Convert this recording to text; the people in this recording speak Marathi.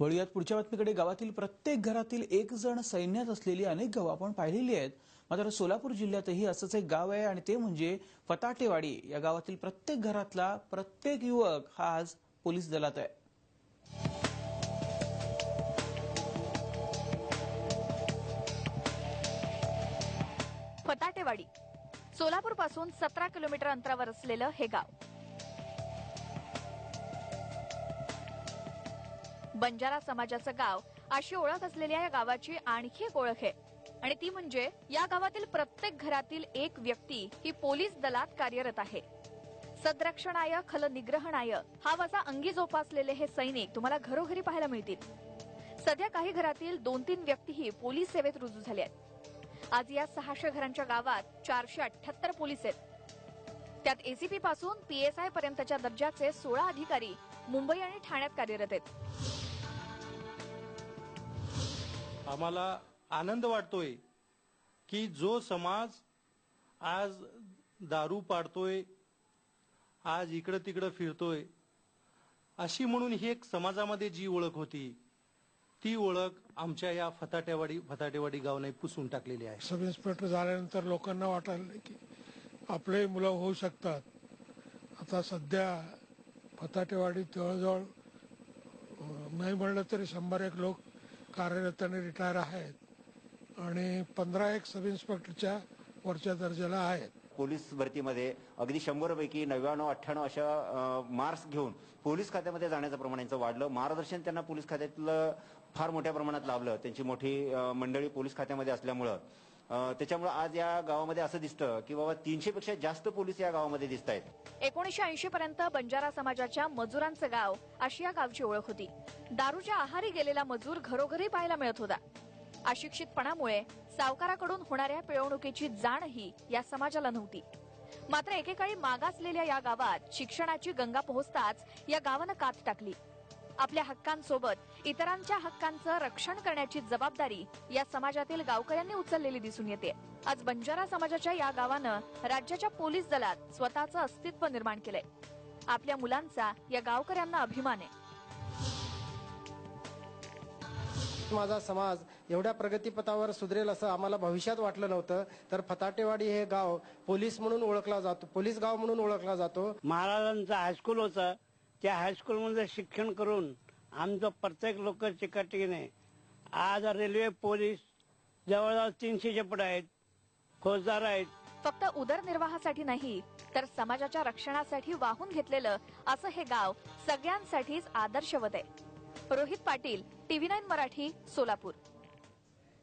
वळूयात पुढच्या बातमीकडे। गावातील प्रत्येक घरातील एक जण सैन्यात असलेली अनेक गावं आपण पाहिलेली आहेत। मात्र सोलापूर जिल्ह्यातही असंच एक गाव आहे आणि ते म्हणजे फताटेवाडी। या गावातील प्रत्येक घरातला प्रत्येक युवक हा आज पोलीस दलात आहे। फताटेवाडी सोलापूर पासून 17 किलोमीटर अंतरावर असलेलं हे गाव। बंजारा समाजाचं गाव अशी ओळख असलेल्या या गावाची आणखी एक ओळख आहे आणि ती म्हणजे या गावातील प्रत्येक घरातील एक व्यक्ती ही पोलीस दलात कार्यरत आहे। सदरक्षणाय खल निग्रहणाय हा वसा अंगी जोपासलेले हे सैनिक तुम्हाला घरोघरी पाहायला मिळतील। सध्या काही घरातील 2-3 व्यक्तीही पोलीस सेवेत रुजू झाले आहेत। आज या 600 घरांच्या गावात 478 पोलीस आहेत। त्यात एसीपी पासून पीएसआय पर्यंतच्या दर्जाचे 16 अधिकारी मुंबई आणि ठाण्यात कार्यरत आहेत। आम्हाला आनंद वाटतोय की जो समाज आज दारू पाडतोय, आज इकडे तिकडे फिरतोय, अशी म्हणून ही एक समाजामध्ये जी ओळख होती ती ओळख आमच्या या फताटेवाडी गावाने पुसून टाकलेली आहे। सब इन्स्पेक्टर झाल्यानंतर लोकांना वाटायला की आपले मुलं होऊ शकतात। आता सध्या फताटेवाडी जवळजवळ नाही म्हणलं तरी 100-1 लोक कार्यरत आणि रिटायर आहेत आणि 15 सब इन्स्पेक्टरच्या वरच्या दर्जाला आहेत। पोलीस भरतीमध्ये अगदी 100 पैकी 99-98 अशा मार्क्स घेऊन पोलीस खात्यामध्ये जाण्याचं प्रमाण यांचं वाढलं। मार्गदर्शन त्यांना पोलीस खात्यातलं फार मोठ्या प्रमाणात लाभलं। त्यांची मोठी मंडळी पोलीस खात्यामध्ये असल्यामुळं त्याच्यामुळे आज या गावामध्ये असं दिसतं की बाबा 300 पेक्षा जास्त पोलीस या गावामध्ये दिसत आहेत। 1980 पर्यंत बंजारा समाजाच्या मजुरांचं गाव अशी या गावची ओळख होती। दारूच्या आहारी गेलेला मजूर घरोघरी पाहायला मिळत होता। अशिक्षितपणामुळे सावकाराकडून होणाऱ्या पिळवणुकीची जाणही या समाजाला नव्हती। मात्र एकेकाळी मागासलेल्या या गावात शिक्षणाची गंगा पोहोचताच या गावानं कात टाकली। आपल्या हक्कांसोबत इतरांच्या हक्कांचं रक्षण करण्याची जबाबदारी या समाजातील गावकऱ्यांनी उचललेली दिसून येते। आज बंजारा समाजाच्या या गावानं राज्याच्या पोलीस दलात स्वतःचं अस्तित्व निर्माण केलंय। आपल्या मुलांचा या गावकऱ्यांना अभिमान आहे। माझा समाज एवढ्या प्रगतीपथावर सुधरेल असं आम्हाला भविष्यात वाटलं नव्हतं। तर फताटेवाडी हे गाव पोलीस म्हणून ओळखला जातो, पोलीस गाव म्हणून ओळखला जातो। महाराजांचं हायस्कूल होतं, त्या हायस्कूलमध्ये शिक्षण करून आमचं प्रत्येक लोक चिकाटीने आज रेल्वे पोलीस जवळजवळ 300च्या पुढे आहेत, फौजदार आहेत। फक्त उदरनिर्वाहासाठी नाही तर समाजाच्या रक्षणासाठी वाहून घेतलेलं असं हे गाव सगळ्यांसाठीच आदर्शवत आहे। रोहित पाटील, TV9 मराठी, सोलापूर।